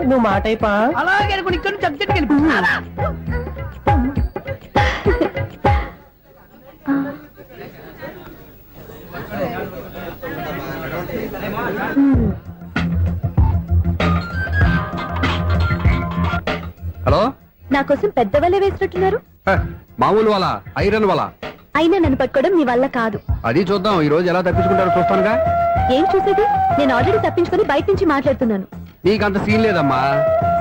Speaker 2: నువ్వు మా టైపా?
Speaker 6: అలాగే అనుకుని ఇక్కడ నుంచి అర్జెంట్కి వెళ్ళిపోతున్నా.
Speaker 8: హలో,
Speaker 7: నా కోసం పెద్ద వలే వేసినట్టున్నారు.
Speaker 8: మామూలు వాళ్ళ ఐరన్ వాళ్ళ.
Speaker 7: అయినా నన్ను పట్టుకోవడం మీ వల్ల కాదు.
Speaker 8: అది చూద్దాం, ఈ రోజు ఎలా తప్పించుకుంటారో చూస్తానుగా.
Speaker 7: ఏం చూసేది? నేను ఆల్రెడీ తప్పించుకుని బయట నుంచి మాట్లాడుతున్నాను.
Speaker 8: నీకంత సీన్ లేదమ్మా.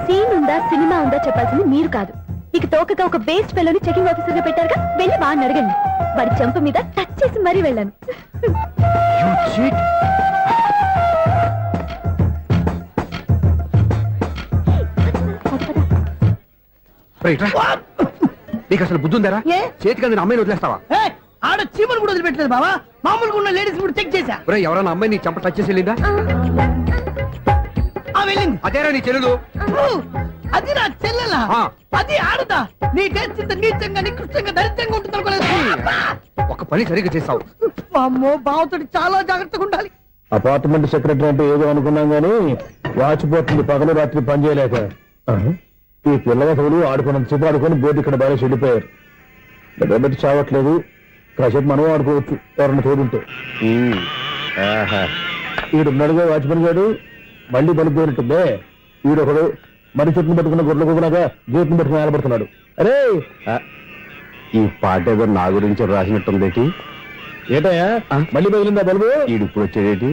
Speaker 7: సీన్ ఉందా సినిమా ఉందా చెప్పాల్సింది మీరు కాదు. మీకు తోకగా ఒక బేస్ట్ ఫెలోని చెకింగ్ ఆఫీసర్ గా పెట్టారుగా, వెళ్ళి వాడిని అడగండి. వాడి చెంప మీద టచ్ చేసి మరీ వెళ్ళాను.
Speaker 8: నీకు అసలు బుద్ధి ఉందారా? చేతికి అందిన అమ్మాయిని వదిలేస్తావా?
Speaker 6: ఆడ చీమలు కూడా వదిలిపెట్టలేదు బావా. మామూలుగా ఉన్న లేడీస్ కూడా చెక్ చేశా.
Speaker 8: ఎవరైనా అమ్మాయి నీ చెంప టచ్ చేసి వెళ్ళిందా?
Speaker 6: వెళ్ళింది.
Speaker 8: అదేరా నీ చెల్లెలు?
Speaker 6: అది నా చెల్లెలా? అది ఆడదా? నీ టేస్ట్ ఇంత నీచంగా నికృష్టంగా దరిద్రంగా ఉంటుంది అనుకోలేదు.
Speaker 8: ఒక పని సరిగ్గా చేస్తావు.
Speaker 6: అమ్మో, బావతోటి చాలా జాగ్రత్తగా ఉండాలి.
Speaker 4: అపార్ట్మెంట్ సెక్రటరీ అంటే ఏదో అనుకున్నాం గానీ వాచిపోతుంది పగలు రాత్రి పని చేయలేక. ఈ పిల్లగతులు ఆడుకున్నంత సేపు ఆడుకొని బోర్డు ఇక్కడ బాగా చెడిపోయారు. నిలబెట్టి చావట్లేదు. కాసేపు మనం ఆడుకోవచ్చు ఎవరన్నా తోడుంటే. ఈడున్నాడుగా వాచ్మెన్ గారు, మళ్ళీ బలికి పోయినట్టుందే. ఈడొకడు మరి చెట్టును పట్టుకున్న గొర్రెలు కులాగా గేట్ను పట్టుకుని నిలబడుతున్నాడు. అరే,
Speaker 8: ఈ పాట ఏదో నా గురించి రాసినట్టుంది.
Speaker 4: ఏటయ్యా మళ్ళీ పగిలిందా బల్బు?
Speaker 3: ఈడు ఇప్పుడు వచ్చేదేంటి?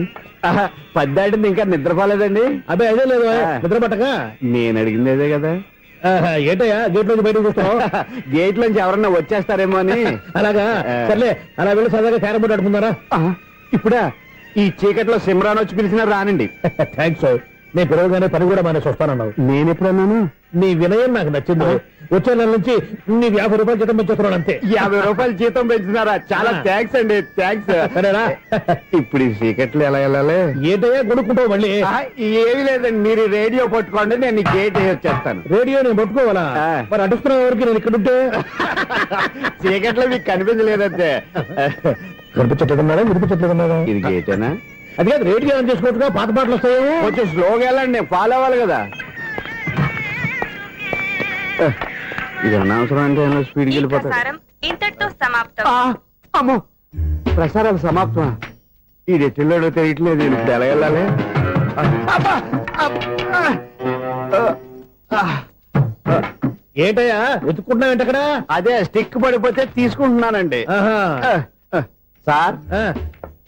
Speaker 3: పద్దాటింది ఇంకా నిద్రపోలేదండి.
Speaker 4: అదే అదే లేదు నిద్ర పట్టక.
Speaker 3: నేను అడిగింది అదే కదా.
Speaker 4: ఏటయ్యా గేట్ నుంచి బయటకు చూస్తావు?
Speaker 3: గేట్ నుంచి ఎవరన్నా వచ్చేస్తారేమో అని.
Speaker 4: అలాగా సర్లే, అలా వెళ్ళి సరదాగా క్యారం బోర్డు ఆడుకుందారా?
Speaker 3: ఇప్పుడా? ఈ చీకట్లో సిమ్రాన్ వచ్చి పిలిచినా రానండి.
Speaker 4: థ్యాంక్స్. నేను పిలవగానే పని కూడా మానేసి వస్తానన్నావు.
Speaker 3: నేను ఎప్పుడన్నాను?
Speaker 4: నీ వినయం నాకు నచ్చింది. వచ్చే నెల నుంచి నీకు 50 రూపాయలు జీతం పెంచుతున్నాను అంతే.
Speaker 3: 50 రూపాయలు జీతం పెంచుతున్నారా? చాలా థ్యాంక్స్ అండి, థ్యాంక్స్.
Speaker 4: సరేనా?
Speaker 3: ఇప్పుడు ఈ చీకట్లు ఎలా వెళ్ళాలి?
Speaker 4: ఏంటయ్యా కొనుక్కుంటావు మళ్ళీ?
Speaker 3: ఏమీ లేదండి, మీరు రేడియో పట్టుకోండి, నేను గేట్ వచ్చేస్తాను.
Speaker 4: రేడియో నేను పట్టుకోవాలా? మరి అడుస్తున్న వరకు నేను ఇక్కడ ఉంటే
Speaker 3: చీకట్లో మీకు కనిపించలేదంటే.
Speaker 4: కనిపించట్లేదన్నారా వినిపించట్లేదన్నారా?
Speaker 3: ఇది గేటేనా?
Speaker 4: అది కాదు, రేడియో ఆన్ చేసుకోవచ్చుగా, పాత పాటలు వస్తాయి.
Speaker 3: కొంచెం స్లోగా వెళ్ళండి, నేను ఫాలో అవ్వాలి కదా. ఇది అనవసరం అంటే స్పీడ్కి వెళ్ళిపోతాడు.
Speaker 10: ఇంతటితో సమాప్తం.
Speaker 3: అమ్మో, ప్రసారాలు సమాప్తం. ఈ రెట్టిల్లోడో తెలియట్లేదు, నేను ఇప్పుడు ఎలా వెళ్ళాలి?
Speaker 4: ఏంటయ్యా వెతుక్కుంటున్నావు ఏంటి అక్కడ?
Speaker 3: అదే స్టిక్ పడిపోతే తీసుకుంటున్నానండి. సార్,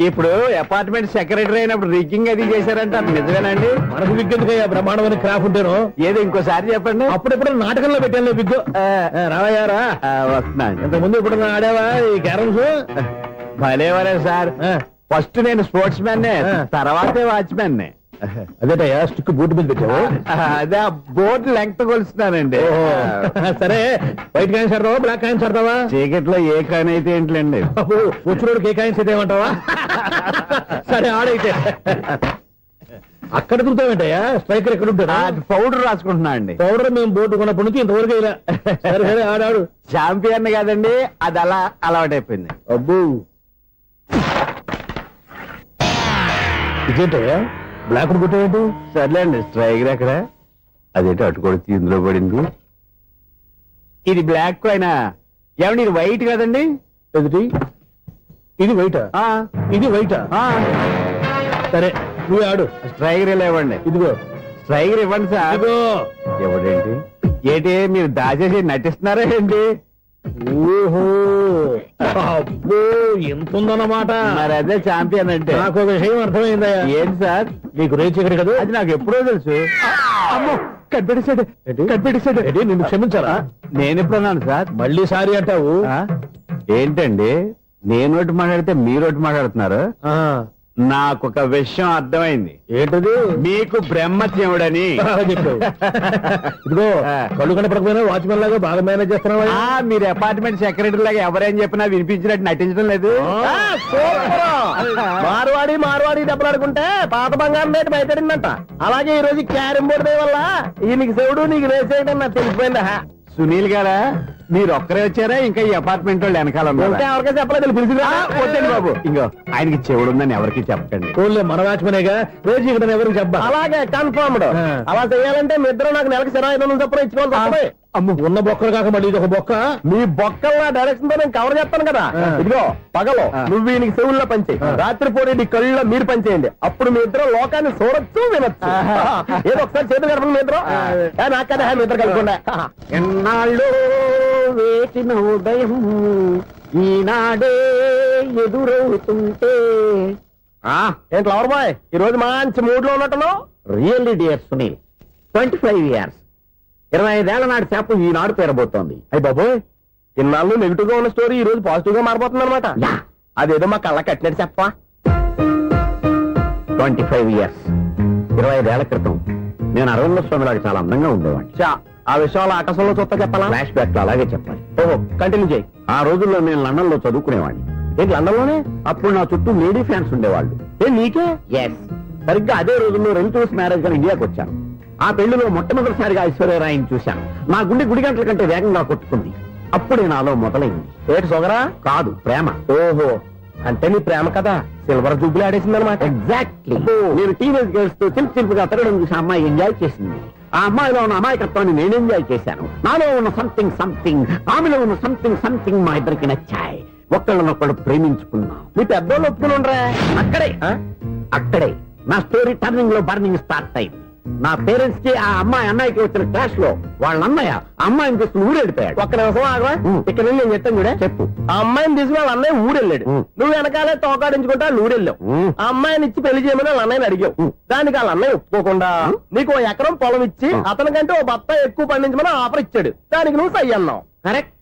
Speaker 3: ఇప్పుడు అపార్ట్మెంట్ సెక్రటరీ అయినప్పుడు రిగ్గింగ్ అది చేశారంటే అది నిజమేనండి?
Speaker 4: మనకు విగ్గెందుకయ్యా, బ్రహ్మాండమైన క్రాఫ్ ఉంటాను.
Speaker 3: ఏదో ఇంకోసారి చెప్పండి.
Speaker 4: అప్పుడెప్పుడు నాటకంలో పెట్టాను విగ్గు. రావయ్యారా?
Speaker 3: వస్తున్నాను.
Speaker 4: ఇంతకుముందు ఇప్పుడు ఆడావా ఈ క్యారమ్స్?
Speaker 3: భలేవరే సార్. ఫస్ట్ నేను స్పోర్ట్స్ మ్యాన్, తర్వాతే వాచ్మెన్.
Speaker 4: అదేటయ్యా స్టిక్ బూట్ మీద పెట్టావు?
Speaker 3: అదే బోర్డు లెంగ్త్ కొలుస్తున్నానండి.
Speaker 4: సరే, వైట్ కాయిన్స్ ఆడతావా బ్లాక్ కాయిన్స్ ఆడతావా?
Speaker 3: చీకట్లో ఏ కాయిన్ అయితే ఏంట్లేండి.
Speaker 4: వచ్చినోడికి ఏ కాయిన్స్ అయితే ఏమంటావా? సరే ఆడైతే. అక్కడ దుకుతావేంటయ్యా? స్ట్రైకర్ ఎక్కడ ఉంటాడా?
Speaker 3: పౌడర్ రాసుకుంటున్నా అండి.
Speaker 4: పౌడర్ మేము బోర్డు కొన్నప్పటి నుంచి ఇంతవరకు ఇలా. సరే సరే ఆడాడు.
Speaker 3: ఛాంపియన్ కాదండి, అది అలా అలవాటైపోయింది.
Speaker 4: అబ్బో, ఇదేంటయ్యా బ్లాక్ కొట్టావేంటి?
Speaker 3: సర్లేండి, స్ట్రైకర్ ఎక్కడ? అదేంటి అటు కొడితే ఇందులో పడింది. ఇది బ్లాక్ కాయిన్. ఏమండి ఇది వైట్ కదండి?
Speaker 4: ఎదుటి ఇది వైటా? ఇది వైటా? సరే నువ్వు ఆడు.
Speaker 3: స్ట్రైకర్ ఇలా ఇవ్వండి.
Speaker 4: ఇదిగో
Speaker 3: స్ట్రైకర్ ఇవ్వండి సార్.
Speaker 4: ఇదిగో.
Speaker 3: ఎవడేంటి ఏంటి మీరు దాచేసి నటిస్తున్నారా ఏంటి?
Speaker 4: ఓహో, అబ్బో ఎంత ఉందన్నమాట.
Speaker 3: మరి అదే ఛాంపియన్ అంటే.
Speaker 4: నాకు ఒక విషయం అర్థమైందయ్యా.
Speaker 3: ఏంటి సార్?
Speaker 4: నీకు రేచి ఇక్కడ కదా?
Speaker 3: అది నాకు ఎప్పుడో తెలుసు. అమ్మో, కనిపెట్టేశాడు కనిపెట్టేశాడు.
Speaker 4: నిన్ను క్షమించారా?
Speaker 3: నేను ఎప్పుడన్నాను సార్?
Speaker 4: మళ్ళీ సారీ అంటావు?
Speaker 3: ఏంటండి నేను ఒకటి మాట్లాడితే మీరు ఒకటి మాట్లాడుతున్నారు? నాకు ఒక విషయం అర్థమైంది.
Speaker 4: ఏంటది?
Speaker 3: మీకు బ్రహ్మత్యముడని
Speaker 4: చెప్పావు. ఇదిగో కళ్ళు కనపడకపోయినా వాచ్మెన్ లాగా బాగా మేనేజ్ చేస్తున్నావా?
Speaker 3: మీరు అపార్ట్మెంట్ సెక్రటరీ లాగా ఎవరేం చెప్పినా వినిపించినట్టు నటించడం లేదు.
Speaker 2: మార్వాడి మార్వాడి దెబ్బలాడుకుంటే పాత బంగారం రేటు బయటడిందంట. అలాగే ఈ రోజు క్యారం బోర్డు దే వల్ల నీకు శివుడు నీకు రేసేయడం నాకు తెలిసిపోయిందా?
Speaker 3: సునీల్ గారా, మీరు ఒక్కరే వచ్చారా? ఇంకా ఈ అపార్ట్మెంట్ వాళ్ళు వెనకాల
Speaker 2: ఎవరికైనా చెప్పలేదు, పిలిచిరా.
Speaker 3: వద్దండి బాబు, ఇంకో ఆయనకి చెవుడుందని ఎవరికి చెప్పకండి.
Speaker 4: మన వాచ్మనేగా రోజు ఇక్కడ ఎవరికి చెప్పా.
Speaker 2: అలాగే కన్ఫర్మ్డ్. అలా చేయాలంటే మీ ఇద్దరు నాకు నెలకు 500 చొప్పున ఇచ్చుకోవాలి.
Speaker 4: అమ్మ, ఉన్న బొక్కలు కాక మళ్ళీ ఇది ఒక బొక్క.
Speaker 2: మీ బొక్కల డైరెక్షన్ తో నేను కవర్ చేస్తాను కదా. ఇదిగో పగలో నువ్వు వీనికి చెవుల్లో పనిచేయి, రాత్రిపూట నీ కళ్ళలో మీరు పనిచేయండి. అప్పుడు మీ ఇద్దరు లోకాన్ని చూడొచ్చు వినొచ్చు. ఏదో ఒకసారి చేతులు గడపండి మీ ఇద్దరు. నాకు కదా మీ ఇద్దరు కలుపుకుండా.
Speaker 3: ఎన్నాళ్ళు వేసిన ఉదయం ఈనాడే ఎదురవుతుంటే.
Speaker 2: ఏంటి లవర్ బాయ్, ఈ రోజు మంచి మూడ్ లో ఉన్నట్టున్నావు?
Speaker 3: రియల్లీ డియర్ సునీల్, 25 years 25 ఏళ్ల నాటి చేప ఈనాడు పేరబోతోంది.
Speaker 2: అయ్యి బాబోయ్, ఇన్నాళ్ళు నెగిటివ్ గా ఉన్న స్టోరీ ఈ రోజు పాజిటివ్ గా మారిపోతుంది అనమాట. అదేదో మా కళ్ళ కట్టినట్టు చెప్పా.
Speaker 3: 25 years 25 ఏళ్ల క్రితం నేను అరవింద స్వామిలాగా చాలా అందంగా ఉండేవాడిని.
Speaker 2: ఆ విషయాలు ఆకాశంలో చూస్తా చెప్పాలా?
Speaker 3: ఫ్లాష్ బ్యాక్ లో అలాగే చెప్పాలి.
Speaker 2: ఓహో, కంటిన్యూ చేయి.
Speaker 3: ఆ రోజుల్లో నేను లండన్ లో చదువుకునేవాడిని.
Speaker 2: ఏంటి లండన్ లోనే?
Speaker 3: అప్పుడు నా చుట్టూ లేడీ ఫ్యాన్స్ ఉండేవాళ్ళు.
Speaker 2: నీకే?
Speaker 3: ఎస్, సరిగ్గా అదే రోజుల్లో రిలేటివ్స్ మ్యారేజ్ గా ఇండియాకి వచ్చాను. ఆ పెళ్లిలో మొట్టమొదటిసారిగా ఐశ్వర్యరాయని చూశాను. నా గుండె గుడి గంటల కంటే వేగంగా కొట్టుకుంది. అప్పుడే నాలో మొదలైంది.
Speaker 2: ఏంటి సొగరా?
Speaker 3: కాదు, ప్రేమ.
Speaker 2: ఓహో, అంటే నీ ప్రేమ కదా సిల్వర్ జూబ్లీ ఆడేసింది అనమాట.
Speaker 3: ఎగ్జాక్ట్లీ. నేను టీనేజ్ గర్ల్స్ తో చిలిపి చిలిపిగా తిరగడం చూసి అమ్మాయి ఎంజాయ్ చేసింది. ఆ అమ్మాయిలో ఉన్న అమాయకత్వాన్ని నేను ఎంజాయ్ చేశాను. నాలో ఉన్న సంథింగ్ ఆమెలో ఉన్న సంథింగ్ మా ఇద్దరికి నచ్చాయి. ఒక్కళ్ళనొక్కడు ప్రేమించుకున్నాం.
Speaker 2: మీ పెద్దోళ్ళు ఒప్పుకుని ఉండరా?
Speaker 3: అక్కడే నా స్టోరీ టర్నింగ్ లో బర్నింగ్ స్టార్ట్ అయింది. నా పేరెంట్స్ కి ఆ అమ్మాయి అన్నయ్యకి వచ్చిన క్లాష్ లో వాళ్ళ అన్నయ్య అమ్మాయిని తీసుకుని ఊరెళ్ళిపోయాడు.
Speaker 2: ఒక్క నిమిషం ఆగవా? ఇక్కడ నేను చెప్తాను కూడా చెప్పు. ఆ అమ్మాయిని తీసుకుని వాళ్ళ అన్నయ్య ఊరెళ్ళాడు. నువ్వు వెనకాలే తోకాడించుకుంటా ఊరెళ్ళావు. ఆ అమ్మాయిని ఇచ్చి పెళ్లి చేయమని వాళ్ళ అన్నయ్యని అడిగావు. దానికి వాళ్ళ అన్నయ్య ఒప్పుకోకుండా నీకు 1 ఎకరం పొలం ఇచ్చి అతనికంటే 1 బత్త ఎక్కువ పండించమని ఆఫర్ ఇచ్చాడు. దానికి నువ్వు సై అన్నావు.
Speaker 3: కరెక్ట్,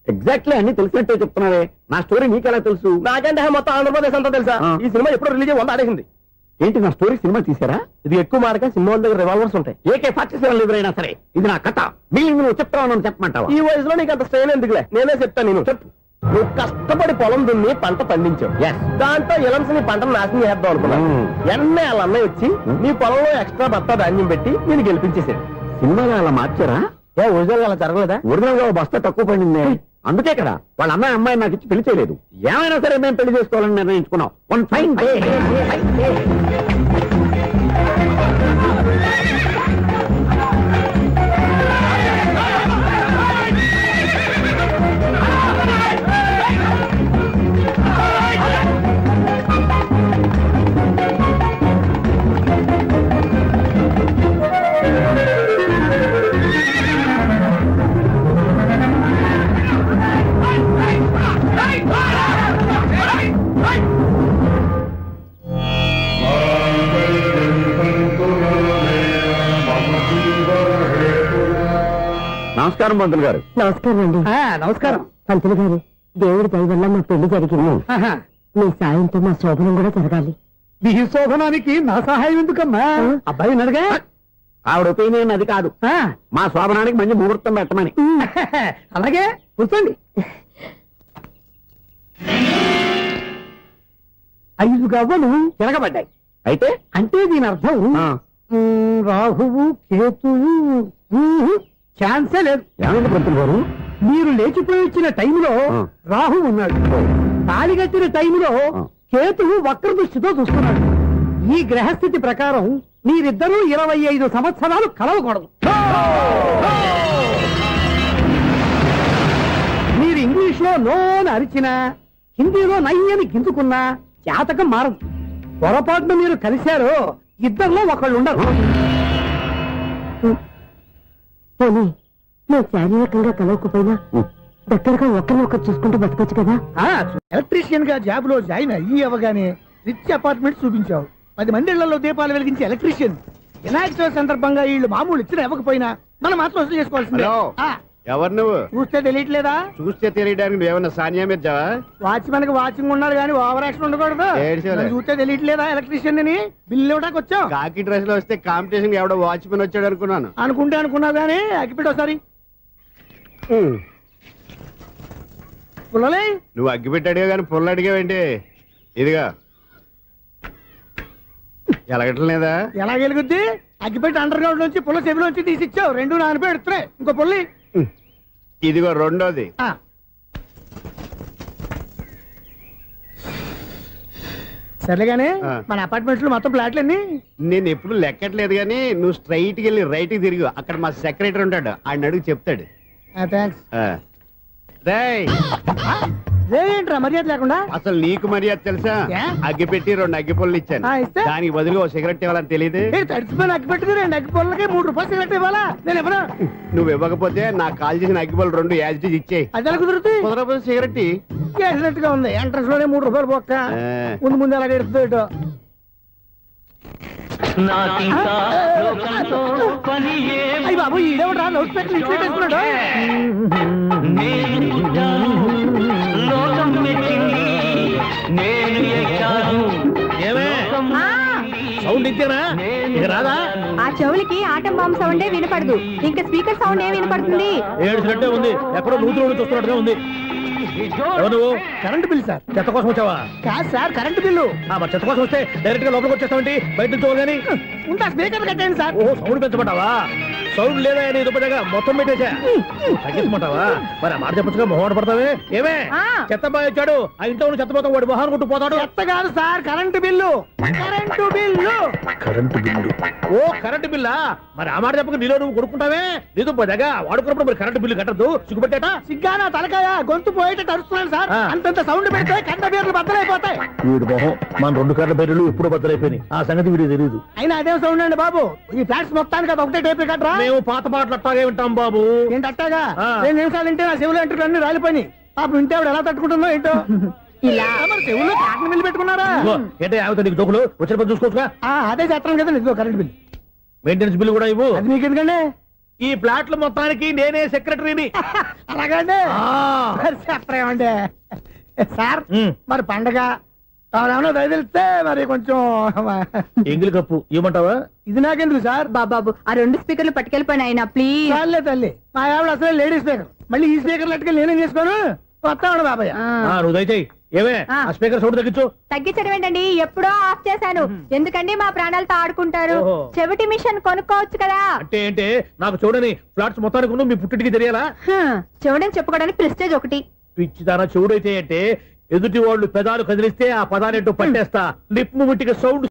Speaker 3: ఎగ్జాక్ట్లీ అన్ని తెలిసినట్టే చెప్తున్నావే. నా స్టోరీ నీకెలా తెలుసు?
Speaker 2: నాకంటే మొత్తం ఆంధ్రప్రదేశ్ అంతా తెలుసా? ఈ సినిమా ఎప్పుడు రిలీజ్ 100 ఆడేసింది.
Speaker 3: ఏంటి నా స్టోరీ సినిమా తీసారా?
Speaker 2: ఇది ఎక్కువ మార్క సినిమా వాళ్ళ దగ్గర రివాల్వర్స్ ఉంటాయి.
Speaker 3: AK-47 ఎదురైనా సరే ఇది నా కథ. మీరు నువ్వు చెప్తావు చెప్పమంటావా?
Speaker 2: ఈ వయసులో నీకు అంత స్ట్రెయిన్ ఎందుకులే, నేనే చెప్తాను. నేను చెప్పు. నువ్వు కష్టపడి పొలం దున్ని పంట పండించావు. దాంతో ఎలమ్స్ నీ పంటను నాశనం చేద్దాం అనుకున్నావు. ఎన్నే వాళ్ళ అన్నయ్య వచ్చి నీ పొలంలో ఎక్స్ట్రా బత్తా ధాన్యం పెట్టి నేను గెలిపించేసాడు.
Speaker 3: సినిమాలో అలా మార్చారా?
Speaker 2: ఒరిజినల్ అలా జరగలేదా?
Speaker 3: ఒరిజినల్ గా బస్తా తక్కువ పడింది. అందుకే కదా వాళ్ళ అమ్మాయి నాకు ఇచ్చి పెళ్లి చేయలేదు. ఏమైనా సరే మేము పెళ్లి చేసుకోవాలని నిర్ణయించుకున్నాం. One fine day. నమస్కారం పంతులు గారు.
Speaker 6: నమస్కారం అండి. నమస్కారం
Speaker 7: పంతులు గారు. దేవుడి దయ వల్ల మా పెళ్లి జరిగింది. మీ సాయంతో మా శోభనం కూడా జరగాలి.
Speaker 6: మీ శోభనానికి నా సహాయం ఎందుకమ్మా? అబ్బాయి అడగా.
Speaker 3: ఆవిడ ఒపీనియన్ అది కాదు. మా శోభనానికి మంచి ముహూర్తం పెట్టమని.
Speaker 6: అలాగే కూర్చోండి. 5 గవ్వలు తిరగబడ్డాయి.
Speaker 3: అయితే
Speaker 6: అంటే దీని అర్థం రాహువు కేతువు ఛాన్సే లేదు.
Speaker 3: ఏమైంది పంతులు గారు?
Speaker 6: మీరు లేచిపోయి వచ్చిన టైంలో రాహు ఉన్నాడు. తాళిగట్టిన టైంలో కేతువు వక్ర దృష్టితో చూస్తున్నాడు. ఈ గ్రహస్థితి ప్రకారం మీరిద్దరూ 25 సంవత్సరాలు కలవకూడదు. మీరు ఇంగ్లీష్ లో నోని అరిచినా, హిందీలో నయ్యని గింజుకున్నా జాతకం మారదు. పొరపాటున మీరు కలిశారో ఇద్దరిలో ఒకళ్ళు ఉండరు.
Speaker 7: పోనీ మేము శారీరకంగా కలవకపోయినా దగ్గరగా ఒకరినొకరు చూసుకుంటూ బతకొచ్చు కదా.
Speaker 6: ఎలక్ట్రీషియన్ గా జాబ్ లో జాయిన్ అయ్యి అవగానే రిచ్ అపార్ట్మెంట్ చూపించావు. 10 మంది ఇళ్లలో దీపాలు వెలిగించే ఎలక్ట్రీషియన్. వినాయక చవితి సందర్భంగా వీళ్ళు మామూలు ఇచ్చిన ఇవ్వకపోయినా మనం మాత్రం వసూలు చేసుకోవాల్సిందే.
Speaker 8: ఎవరు నువ్వు?
Speaker 6: చూస్తే తెలియట్లేదా?
Speaker 8: చూస్తే తెలియడానికి నువ్వేమన్నా సానియా మీర్జావా?
Speaker 6: వాచ్మెన్ కి వాచింగ్ ఉన్నారు కానీ ఓవర్ యాక్షన్ ఉండకూడదు. చూస్తే తెలియట్లేదా ఎలక్ట్రీషియన్ అని? బిల్లు ఇవ్వడానికి వచ్చావు.
Speaker 8: కాకి డ్రెస్ లో వస్తే కాంపిటీషన్ ఎవడో వాచ్మెన్ వచ్చాడు అనుకున్నాను.
Speaker 6: అనుకుంటే అనుకున్నావు కానీ అగ్గిపెట్టి ఒకసారి. పుల్లలే
Speaker 8: నువ్వు అగ్గిపెట్టి అడిగా కానీ పుల్ల అడిగావేంటి? ఇదిగా ఎలగటం లేదా?
Speaker 6: ఎలా వెలుగుద్ది? అగ్గిపెట్టి అండర్ గ్రౌండ్ నుంచి పుల్ల చెవిలోంచి తీసిచ్చావు. 2 నానిపోయి ఎడుతున్నాయి. ఇంకో పుల్లి.
Speaker 8: ఇదిగో రెండోది.
Speaker 6: సరేగానే మన అపార్ట్మెంట్ లో మొత్తం ఫ్లాట్లు అన్ని
Speaker 8: నేను ఎప్పుడు లెక్కట్లేదు కానీ నువ్వు స్ట్రైట్ కి వెళ్ళి రైట్ కి తిరిగి అక్కడ మా సెక్రటరీ ఉంటాడు. ఆయన అడుగు చెప్తాడు.
Speaker 6: థ్యాంక్స్. ఏంట్రా మర్యాద లేకుండా?
Speaker 8: అసలు నీకు మర్యాద తెలుసా? అగ్గి పెట్టి 2 అగ్గి పుల్లలు ఇచ్చాను. దానికి బదులుగా 1 సిగరెట్ ఇవ్వాలని తెలియదు.
Speaker 6: తడిచిపోయిన అగ్గి పెట్టుకుని 2 అగ్గి పుల్లలకి 3 రూపాయలు సిగరెట్ ఇవ్వాలా? నేను ఇవ్వను.
Speaker 8: నువ్వు ఇవ్వకపోతే నాకు కాల్ చేసిన అగ్గి పుల్లలు 2 యాజిటీస్ ఇచ్చేయి.
Speaker 6: అది ఎలా కుదురుతుంది?
Speaker 8: కుదరకపోతే సిగరెట్
Speaker 6: చేసినట్టుగా ఉంది. ఎంట్రన్స్ లోనే 3 రూపాయలు పోక్క. ముందు అలాగే ఎడుతుంది. అయ్యి బాబు ఈడేవడా లౌడ్ స్పీకర్ ఇంట్లో వేసుకున్నాడు.
Speaker 4: సౌండ్ ఇచ్చానా? ఇక రాదా?
Speaker 7: ఆ చెవులకి ఆటం బాంబు సౌండే వినపడదు. ఇంకా స్పీకర్ సౌండ్ ఏ వినపడుతుంది?
Speaker 4: ఏడుసినట్టే ఉంది. ఎక్కడో నూతులు చూస్తున్నట్టుగా ఉంది. నువ్వు
Speaker 6: కరెంట్ బిల్ సార్.
Speaker 4: చెత్త కోసం వచ్చావా?
Speaker 6: కాదు సార్, కరెంట్ బిల్లు.
Speaker 4: చెత్త కోసం వస్తే డైరెక్ట్ గా లోపలికి వచ్చేస్తామంటే బయట నుంచి కానీ
Speaker 6: ఉంటా. స్పీకర్ కట్టండి సార్.
Speaker 4: ఓ సౌండ్ పెంచమంటావా? సౌండ్ లేదా నీ దుప్పటగా మొత్తం పెట్టేసా. తగ్గించమంటావా? మరి ఆ మాట చెప్పచ్చుగా మొహమాట పడతావే. ఏమే చెత్త బాగా వచ్చాడు. ఆ ఇంట్లో ఉన్న చెత్త పోతాం వాడు మొహాన్ని కొట్టు పోతాడు.
Speaker 6: చెత్త కాదు sir, current bill. Current bill.
Speaker 4: Current bill. ఓ కరెంటు బిల్లా? మరి ఆ మాట చెప్పక నీలో నువ్వు కొడుకుంటావే. నీ దుప్పటగా వాడుకున్నప్పుడు మరి కరెంటు బిల్లు కట్టద్దు. సిగ్గుపెట్టాట?
Speaker 6: సిగ్గానా తలకాయ గొంతు పోయి పోయేటట్టు అరుస్తున్నాను సార్. అంతంత సౌండ్ పెడితే కంట బీర్లు బద్దలైపోతాయి.
Speaker 4: వీడు మొహం మన 2 కార్ల పేర్లు ఎప్పుడో బద్దలైపోయినాయి. ఆ సంగతి వీడికి తెలియదు.
Speaker 6: అయినా అదేం సౌండ్ అండి బాబు? ఈ ఫ్లాట్స్ మొత్తానికి అది ఒకటే టేప్ కట్టరా?
Speaker 4: మేము పాత పాటలు అట్టాగే వింటాం బాబు.
Speaker 6: ఏంటి అట్టాగా? 2 నిమిషాలు వింటే నా చెవులు ఎంటర్ అన్ని రాలిపోయి పాపం వింటే ఆవిడ ఎలా తట్టుకుంటుందో ఏంటో. ఇలా మరి చెవుల్లో కాటన్ బిల్లు పెట్టుకున్నారా?
Speaker 4: ఏంటో ఆమెతో నీకు జోకులు వచ్చిన పని చూసుకోవచ్చుగా.
Speaker 6: అదే చేస్తాను కదా ఇదిగో కరెంట్ బిల్,
Speaker 4: మెయింటెనెన్స్ బిల్ కూడా ఇవ్వు.
Speaker 6: అది మీకు ఎందుకండి?
Speaker 4: ఈ ప్లాట్ల మొత్తానికి నేనే సెక్రటరీని.
Speaker 6: అలాగండి చెప్పరేమండి సార్. మరి పండగ ఏమన్నా దయదలిస్తే మరి కొంచెం
Speaker 4: ఎంగిలి కప్పు ఇవ్వమంటావా?
Speaker 6: ఇది నాకెందుకు సార్?
Speaker 7: బాబు ఆ 2 స్పీకర్లు పట్టుకెళ్ళిపోయిన ఆయన ప్లీజ్.
Speaker 6: చాలే తల్లి, మా ఆవిడ అసలే లేడీ స్పీకర్, మళ్ళీ ఈ స్పీకర్లు అట్టుకెళ్ళి నేనేం చేసుకోను. వస్తాడు బాబాయ్.
Speaker 4: నువ్వు దయచేయి. ఏమే ఆ స్పీకర్ సౌండ్ తగ్గించు.
Speaker 7: తగ్గించడం ఏంటండి, ఎప్పుడో ఆఫ్ చేశాను. ఎందుకండి మా ప్రాణాలతో ఆడుకుంటారు? చెవిటి మిషన్ కొనుక్కోవచ్చు కదా.
Speaker 4: అంటే నాకు చూడని ఫ్లాట్స్ మొత్తానికి మీ పుట్టింటికి తెలియాలా?
Speaker 7: చెవిడని చెప్పుకోవడానికి ప్రెస్టేజ్ ఒకటి.
Speaker 4: పిచ్చిదానా చెవుడైతే అంటే ఎదుటి వాళ్ళు పెదాలు కదిలిస్తే ఆ పదాలేంటో పట్టేస్తా. Lip ముట్టికి sound